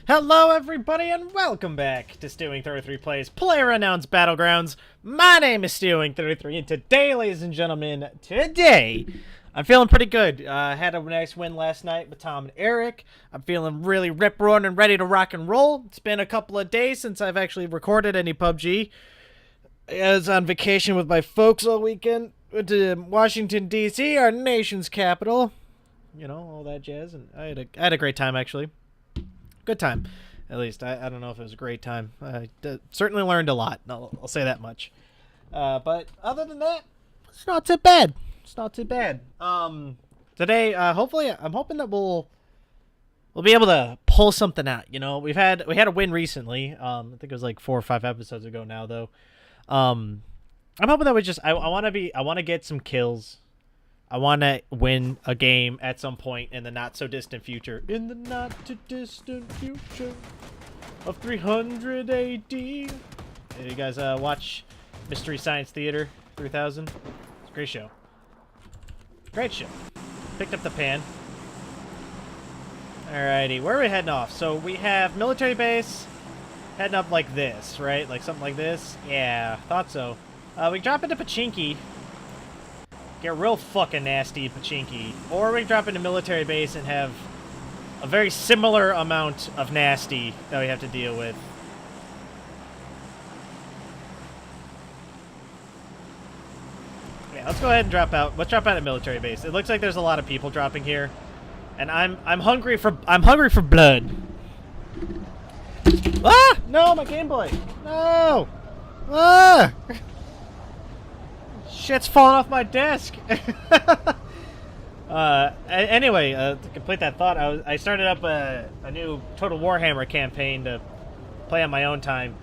Hello everybody and welcome back to Stewing33 Plays Playerunknown's Battlegrounds. My name is Stewing33 and today, ladies and gentlemen, I'm feeling pretty good. Had a nice win last night with Tom and Eric. I'm feeling really rip-roaring and ready to rock and roll. It's been a couple of days since I've actually recorded any PUBG. I was on vacation with my folks all weekend. Went to Washington, D.C., our nation's capital. You know, all that jazz. And I had a great time, actually. Good time, at least. I don't know if it was a great time. I certainly learned a lot. I'll say that much. But other than that, it's not too bad. It's not too bad. Today, hopefully, I'm hoping that we'll be able to pull something out. You know, we had a win recently. I think it was like 4 or 5 episodes ago now, though. I'm hoping that I want to get some kills. I want to win a game at some point in the not-so-distant future. In the not-too-distant future of 300 AD. Hey, you guys watch Mystery Science Theater 3000? It's a great show. Great show. Picked up the pan. Alrighty, where are we heading off? So we have military base heading up like this, right? Like something like this? Yeah, thought so. We drop into Pachinki. Get real fucking nasty Pachinki. Or we can drop into military base and have a very similar amount of nasty that we have to deal with. Yeah, let's go ahead and drop out. Let's drop out at military base. It looks like there's a lot of people dropping here. And I'm hungry for blood. Ah! No, my Game Boy. No! Ah! Shit's falling off my desk. Anyway, to complete that thought, I started up a new Total Warhammer campaign to play on my own time.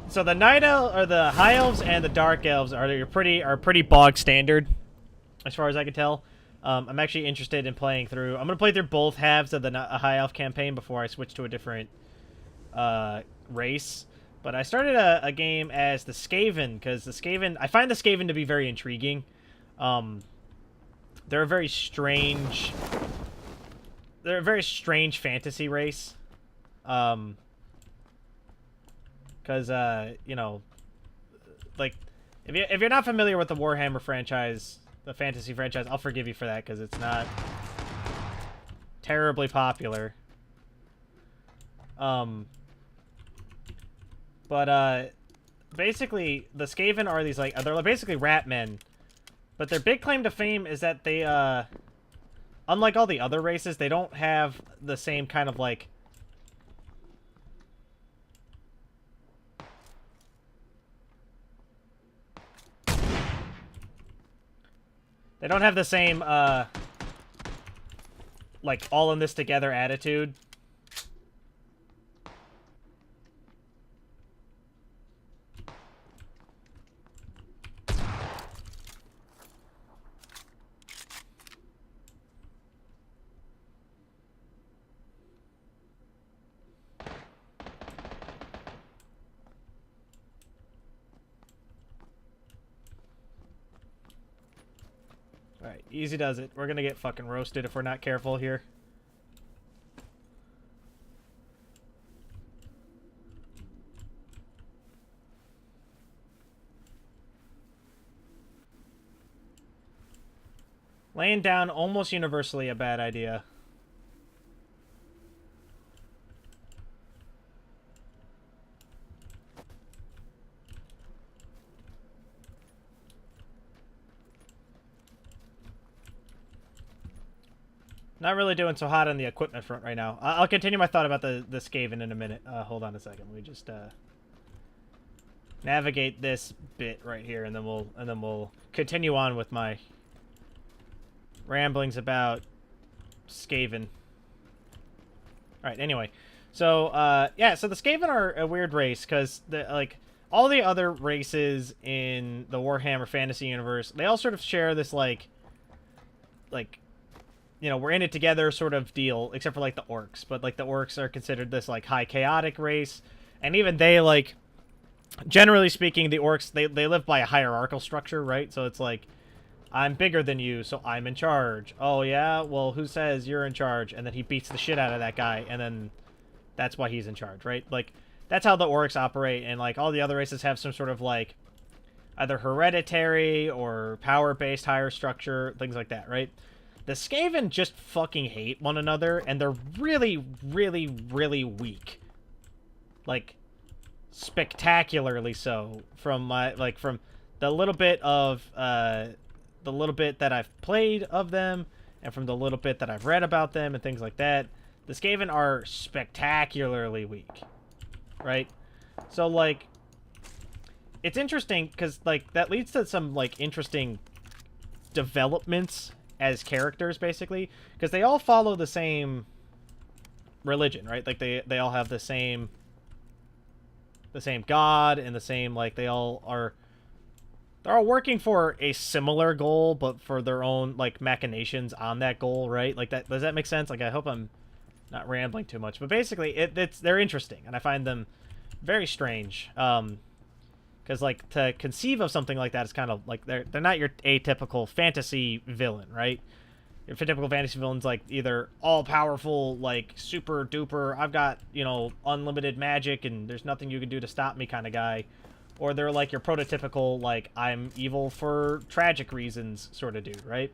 So the Night Elves, or the High Elves, and the Dark Elves are pretty bog standard, as far as I can tell. I'm actually interested in playing through. I'm gonna play through both halves of the High Elf campaign before I switch to a different race. But I started a game as the Skaven, because I find the Skaven to be very intriguing. They're a very strange fantasy race. Because, you know, like, if you're not familiar with the Warhammer franchise, the fantasy franchise, I'll forgive you for that, because it's not terribly popular. But, basically, the Skaven are these, like, they're basically rat men. But their big claim to fame is that they, unlike all the other races, they don't have the same kind of, like... They don't have the same, like, all in this together attitude. Alright, easy does it. We're gonna get fucking roasted if we're not careful here. Laying down almost universally a bad idea. Not really doing so hot on the equipment front right now. I'll continue my thought about the Skaven in a minute. Hold on a second. Let me just navigate this bit right here, and then we'll continue on with my ramblings about Skaven. All right. Anyway, so yeah. So the Skaven are a weird race because like all the other races in the Warhammer Fantasy universe, they all sort of share this like. You know, we're in it together sort of deal, except for, like, the orcs. But, like, the orcs are considered this, like, high chaotic race. And even they, like, generally speaking, the orcs, they live by a hierarchical structure, right? So it's like, I'm bigger than you, so I'm in charge. Oh, yeah? Well, who says you're in charge? And then he beats the shit out of that guy. And then that's why he's in charge, right? Like, that's how the orcs operate, and, like, all the other races have some sort of, like, either hereditary or power-based higher structure, things like that, right? The Skaven just fucking hate one another, and they're really, really, really weak. Like, spectacularly so. From my, like, from the little bit that I've played of them, and from the little bit that I've read about them and things like that, the Skaven are spectacularly weak, right? So, like, it's interesting, because, like, that leads to some, like, interesting developments as characters, basically, because they all follow the same religion, right? Like, they all have the same god, and the same, like, they're all working for a similar goal, but for their own, like, machinations on that goal, right? Like, that, does that make sense? Like, I hope I'm not rambling too much, but basically, they're interesting, and I find them very strange, because, like, to conceive of something like that is kind of, like, they're not your atypical fantasy villain, right? Your typical fantasy villain's, like, either all-powerful, like, super-duper, I've got, you know, unlimited magic, and there's nothing you can do to stop me kind of guy. Or they're, like, your prototypical, like, I'm evil for tragic reasons sort of dude, right?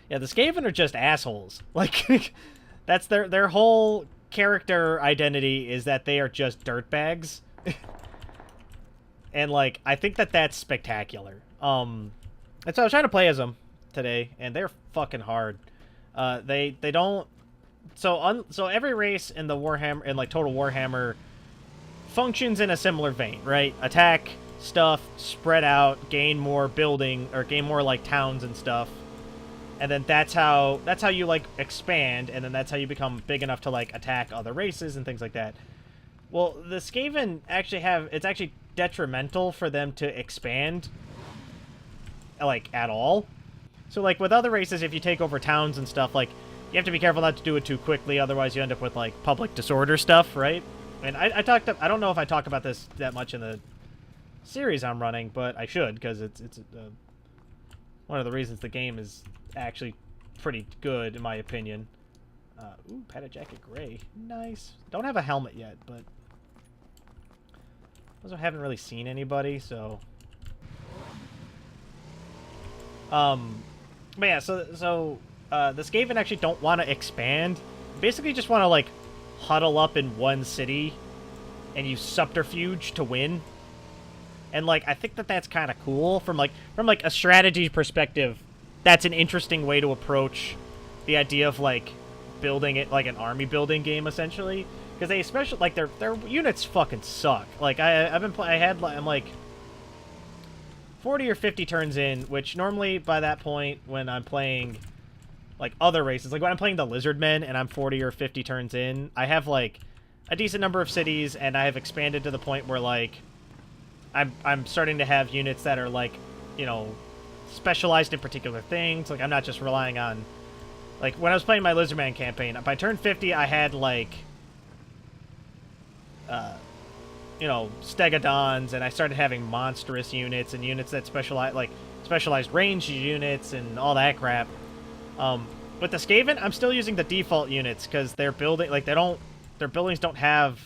Yeah, the Skaven are just assholes. Like, that's their whole character identity is that they are just dirtbags. And, like, I think that's spectacular. And so I was trying to play as them today, and they're fucking hard. They don't... So every race in the Warhammer, in, like, Total Warhammer, functions in a similar vein, right? Attack, stuff, spread out, gain more building, or gain more, like, towns and stuff. And then that's how you, like, expand, and then that's how you become big enough to, like, attack other races and things like that. Well, the Skaven actually it's actually detrimental for them to expand, like, at all. So, like, with other races, if you take over towns and stuff, like, you have to be careful not to do it too quickly, otherwise you end up with, like, public disorder stuff, right? And I don't know if I talk about this that much in the series I'm running, but I should, because it's one of the reasons the game is actually pretty good, in my opinion. Ooh, padded jacket gray. Nice. Don't have a helmet yet, but also haven't really seen anybody, so... But yeah, so the Skaven actually don't want to expand. Basically just want to, like, huddle up in one city and use subterfuge to win. And, like, I think that's kind of cool from a strategy perspective. That's an interesting way to approach the idea of, like, building it like an army building game, essentially. Because they especially, like, their units fucking suck. Like, I'm like 40 or 50 turns in, which normally by that point when I'm playing, like, other races, like when I'm playing the Lizardmen and I'm 40 or 50 turns in, I have, like, a decent number of cities, and I have expanded to the point where, like, I'm starting to have units that are, like, you know, specialized in particular things. Like, I'm not just relying on, like, when I was playing my Lizardman campaign, by turn 50, I had, like, you know, Stegodons, and I started having monstrous units and units that specialized ranged units and all that crap. With the Skaven, I'm still using the default units because their buildings don't have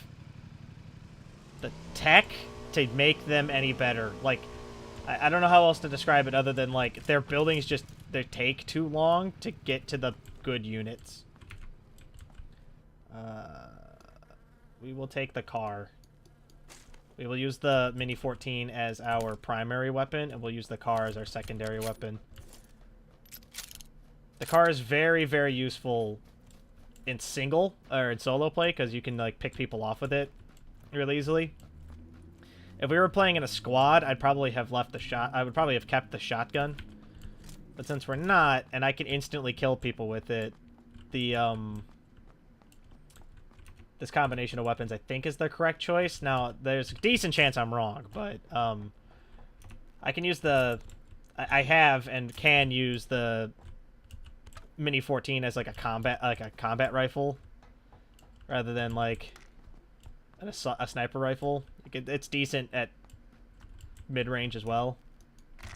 the tech to make them any better. Like, I don't know how else to describe it other than, like, their buildings they take too long to get to the good units. We will take the car. We will use the Mini 14 as our primary weapon, and we'll use the car as our secondary weapon. The car is very, very useful in solo play, because you can, like, pick people off with it really easily. If we were playing in a squad, I would probably have kept the shotgun. But since we're not, and I can instantly kill people with it, this combination of weapons, I think, is the correct choice. Now, there's a decent chance I'm wrong, but I can use I have and can use the Mini 14 as, like, a combat rifle, rather than, like, a sniper rifle. It's decent at mid-range as well.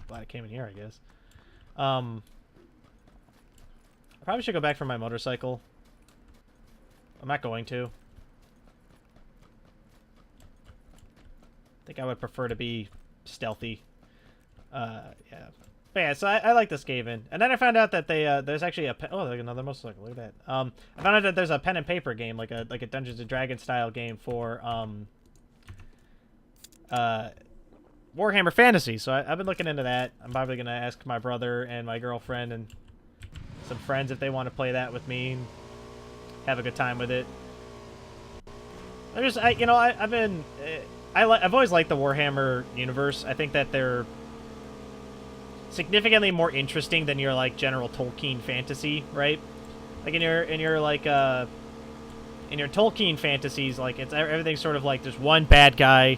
Glad it came in here, I guess. I probably should go back for my motorcycle. I'm not going to. think I would prefer to be stealthy. Yeah. But yeah, so I like the Skaven. And then I found out that they there's actually a oh, there's another motorcycle. Look at that. I found out that there's a pen and paper game, like a Dungeons and Dragons style game for Warhammer Fantasy. So I've been looking into that. I'm probably gonna ask my brother and my girlfriend and some friends if they want to play that with me and have a good time with it. I've always liked the Warhammer universe. I think that they're significantly more interesting than your like general Tolkien fantasy, right? Like in your Tolkien fantasies, like everything's sort of like there's one bad guy,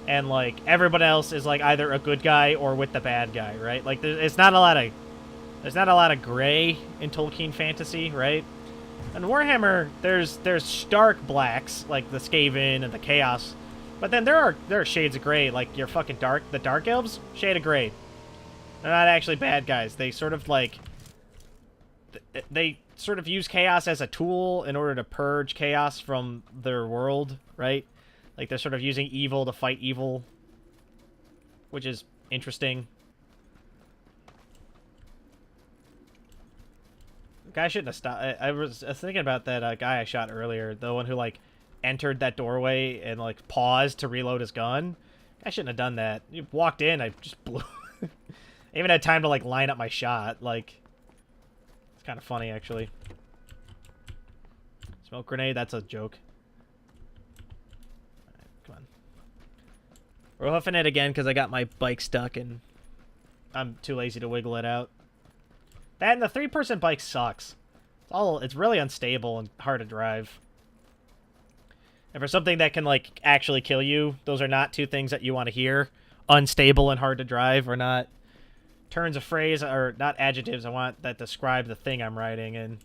and like everybody else is like either a good guy or with the bad guy, right? Like there's not a lot of gray in Tolkien fantasy, right? In Warhammer, there's stark blacks like the Skaven and the Chaos, but then there are shades of gray, like your fucking the Dark Elves, shade of gray. They're not actually bad guys. They sort of like they sort of use chaos as a tool in order to purge chaos from their world, right? Like they're sort of using evil to fight evil, which is interesting. Guy shouldn't have stopped. I was thinking about that guy I shot earlier, the one who like entered that doorway and like paused to reload his gun. I shouldn't have done that. You walked in, I just blew. I even had time to like line up my shot. Like, it's kind of funny actually. Smoke grenade, that's a joke. All right, come on. We're hoofing it again because I got my bike stuck and I'm too lazy to wiggle it out. That and the 3-person bike sucks. It's really unstable and hard to drive. And for something that can like actually kill you, those are not two things that you want to hear. Unstable and hard to drive are not turns of phrase or not adjectives I want that describe the thing I'm riding in.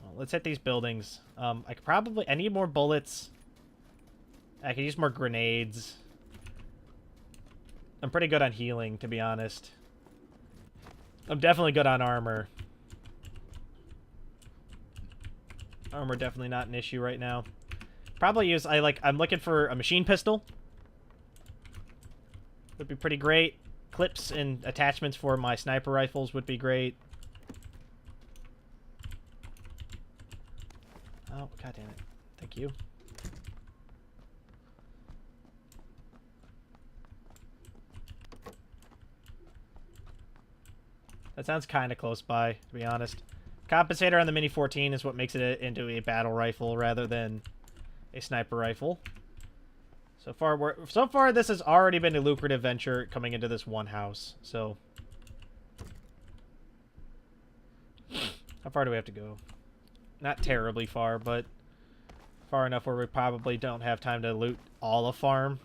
Well, let's hit these buildings. I need more bullets. I could use more grenades. I'm pretty good on healing, to be honest. I'm definitely good on armor. Armor definitely not an issue right now. Probably use I'm looking for a machine pistol. Would be pretty great. Clips and attachments for my sniper rifles would be great. Oh, god damn it. Thank you. That sounds kind of close by, to be honest. Compensator on the Mini 14 is what makes it into a battle rifle rather than a sniper rifle. So far, this has already been a lucrative venture coming into this one house. So, how far do we have to go? Not terribly far, but far enough where we probably don't have time to loot all a farm.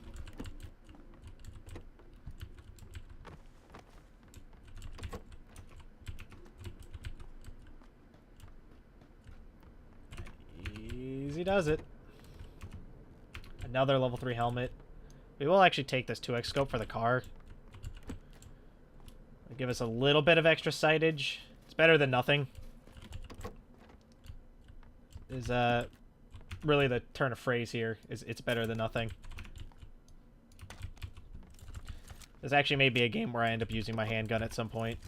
Easy does it. Another level 3 helmet. We will actually take this 2x scope for the car. It'll give us a little bit of extra sightage. It's better than nothing. Is really the turn of phrase here. It's better than nothing. This actually may be a game where I end up using my handgun at some point.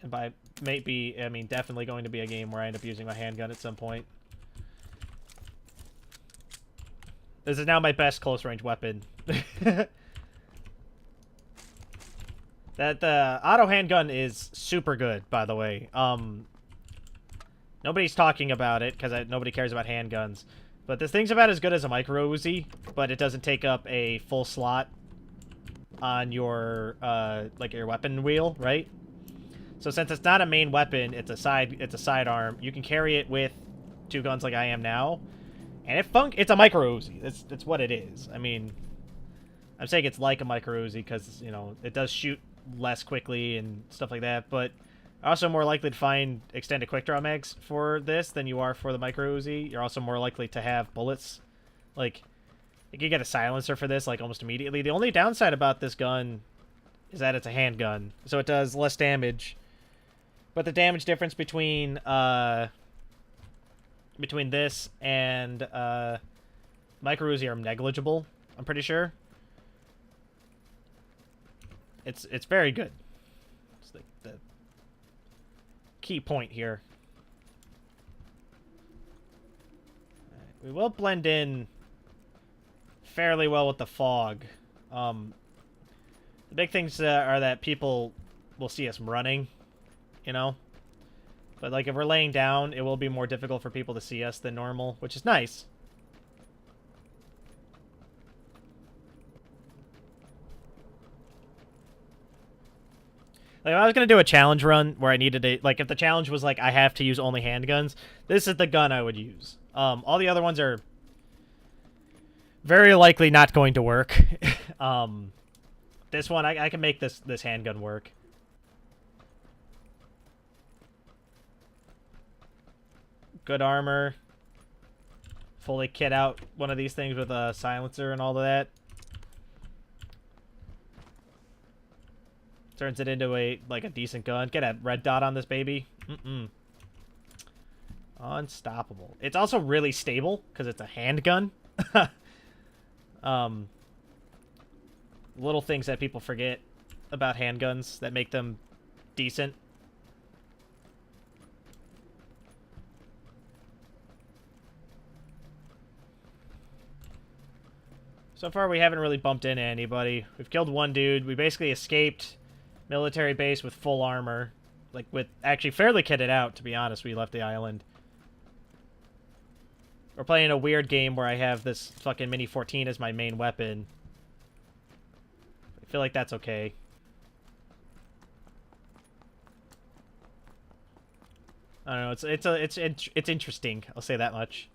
And by maybe, I mean definitely going to be a game where I end up using my handgun at some point. This is now my best close-range weapon. That auto handgun is super good, by the way. Nobody's talking about it because nobody cares about handguns. But this thing's about as good as a micro Uzi, but it doesn't take up a full slot on your like your weapon wheel, right? So since it's not a main weapon, it's a sidearm. You can carry it with 2 guns like I am now, and it's a micro Uzi. That's what it is. I mean, I'm saying it's like a micro Uzi because you know it does shoot less quickly and stuff like that, but also more likely to find extended quick draw mags for this than you are for the micro Uzi. You're also more likely to have bullets. Like, you can get a silencer for this like almost immediately. The only downside about this gun is that it's a handgun, so it does less damage But the damage difference between this and Micro Uzi are negligible, I'm pretty sure. It's very good. It's like the key point here. We will blend in fairly well with the fog. The big things are that people will see us running, you know? But, like, if we're laying down, it will be more difficult for people to see us than normal, which is nice. Like, if I was going to do a challenge run where I needed to... Like, if the challenge was, like, I have to use only handguns, this is the gun I would use. All the other ones are very likely not going to work. This one, I can make this handgun work. Good armor. Fully kit out one of these things with a silencer and all of that. Turns it into a decent gun. Get a red dot on this baby. Unstoppable. It's also really stable because it's a handgun. Little things that people forget about handguns that make them decent. So far, we haven't really bumped into anybody. We've killed one dude. We basically escaped military base with full armor. Like, with actually fairly kitted out, to be honest. We left the island. We're playing a weird game where I have this fucking Mini 14 as my main weapon. I feel like that's okay. I don't know. It's interesting. I'll say that much.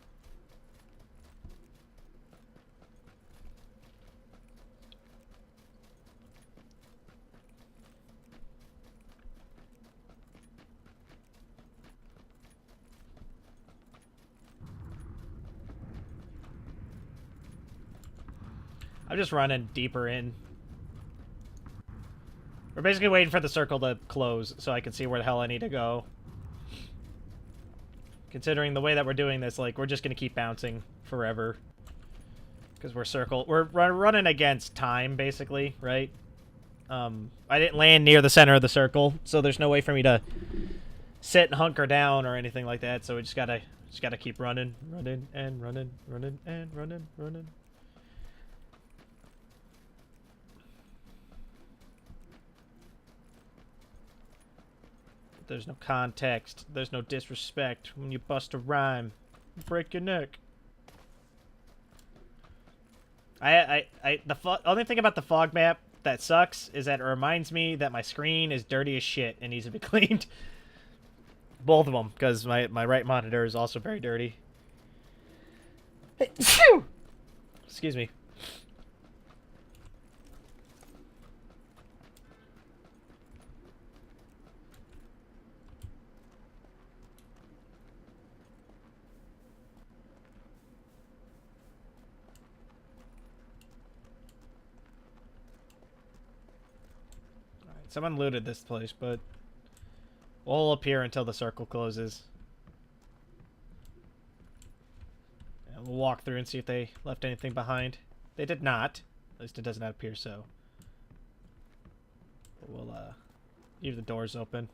I'm just running deeper in. We're basically waiting for the circle to close so I can see where the hell I need to go. Considering the way that we're doing this, like, we're just going to keep bouncing forever. Because we're running against time, basically, right? I didn't land near the center of the circle, so there's no way for me to sit and hunker down or anything like that, so we just gotta keep running. Running. There's no context. There's no disrespect. When you bust a rhyme, you break your neck. The only thing about the fog map that sucks is that it reminds me that my screen is dirty as shit and needs to be cleaned. Both of them, because my right monitor is also very dirty. Hey, excuse me. Someone looted this place, but we'll hold up here until the circle closes. And we'll walk through and see if they left anything behind. They did not. At least it does not appear so. But we'll leave the doors open.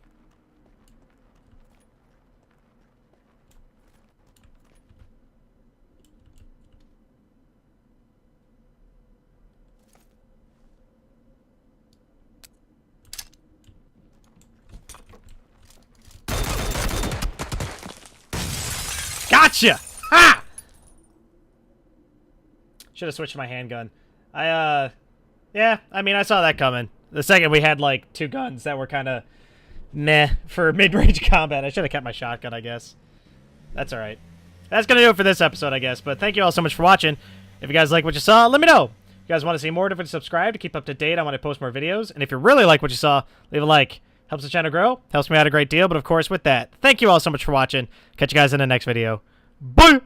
Gotcha! Ha! Should have switched my handgun. Yeah, I mean, I saw that coming. The second we had, like, two guns that were kind of meh for mid-range combat. I should have kept my shotgun, I guess. That's alright. That's going to do it for this episode, I guess. But thank you all so much for watching. If you guys like what you saw, let me know. If you guys want to see more, don't forget to subscribe to keep up to date on when I post more videos. And if you really like what you saw, leave a like. Helps the channel grow. Helps me out a great deal. But, of course, with that, thank you all so much for watching. Catch you guys in the next video. Bye!